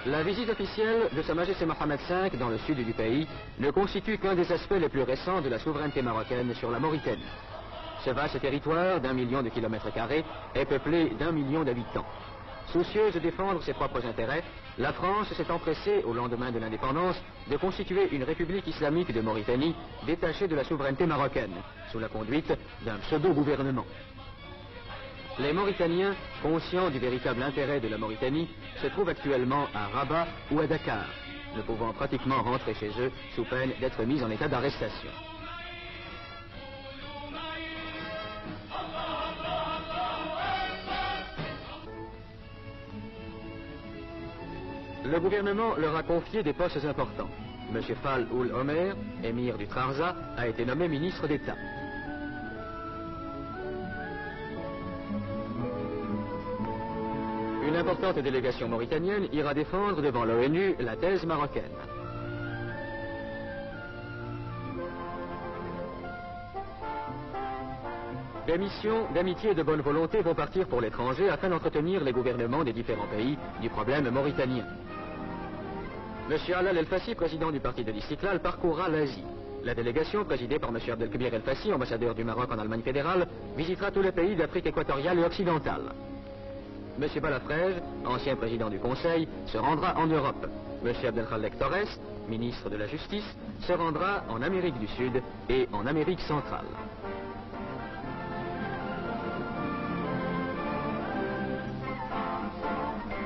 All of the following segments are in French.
La visite officielle de Sa Majesté Mohamed V dans le sud du pays ne constitue qu'un des aspects les plus récents de la souveraineté marocaine sur la Mauritanie. Ce vaste territoire d'1 million de kilomètres carrés est peuplé d'1 million d'habitants. Soucieuse de défendre ses propres intérêts, la France s'est empressée, au lendemain de l'indépendance, de constituer une république islamique de Mauritanie détachée de la souveraineté marocaine, sous la conduite d'un pseudo-gouvernement. Les Mauritaniens, conscients du véritable intérêt de la Mauritanie, se trouvent actuellement à Rabat ou à Dakar, ne pouvant pratiquement rentrer chez eux sous peine d'être mis en état d'arrestation. Le gouvernement leur a confié des postes importants. M. Fall Oul Omer, émir du Trarza, a été nommé ministre d'État. Une importante délégation mauritanienne ira défendre devant l'ONU la thèse marocaine. Des missions d'amitié et de bonne volonté vont partir pour l'étranger afin d'entretenir les gouvernements des différents pays du problème mauritanien. M. Alal El-Fassi, président du parti de l'Istiklal, parcourra l'Asie. La délégation, présidée par M. Abdelkbir El-Fassi, ambassadeur du Maroc en Allemagne fédérale, visitera tous les pays d'Afrique équatoriale et occidentale. M. Balafrège, ancien président du Conseil, se rendra en Europe. M. Abdelkhalek Torres, ministre de la Justice, se rendra en Amérique du Sud et en Amérique centrale.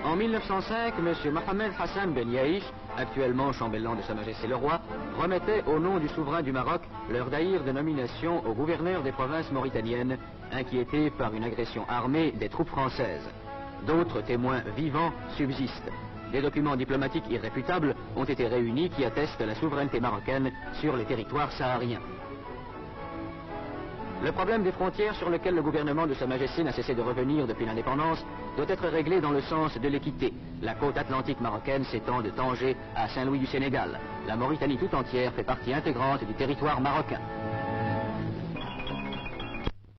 En 1905, M. Mohamed Hassan Ben Yaïch, actuellement chambellan de Sa Majesté le Roi, remettait au nom du souverain du Maroc leur daïr de nomination au gouverneur des provinces mauritaniennes, inquiétés par une agression armée des troupes françaises. D'autres témoins vivants subsistent. Des documents diplomatiques irréfutables ont été réunis qui attestent la souveraineté marocaine sur les territoires sahariens. Le problème des frontières sur lequel le gouvernement de Sa Majesté n'a cessé de revenir depuis l'indépendance doit être réglé dans le sens de l'équité. La côte atlantique marocaine s'étend de Tanger à Saint-Louis du Sénégal. La Mauritanie tout entière fait partie intégrante du territoire marocain.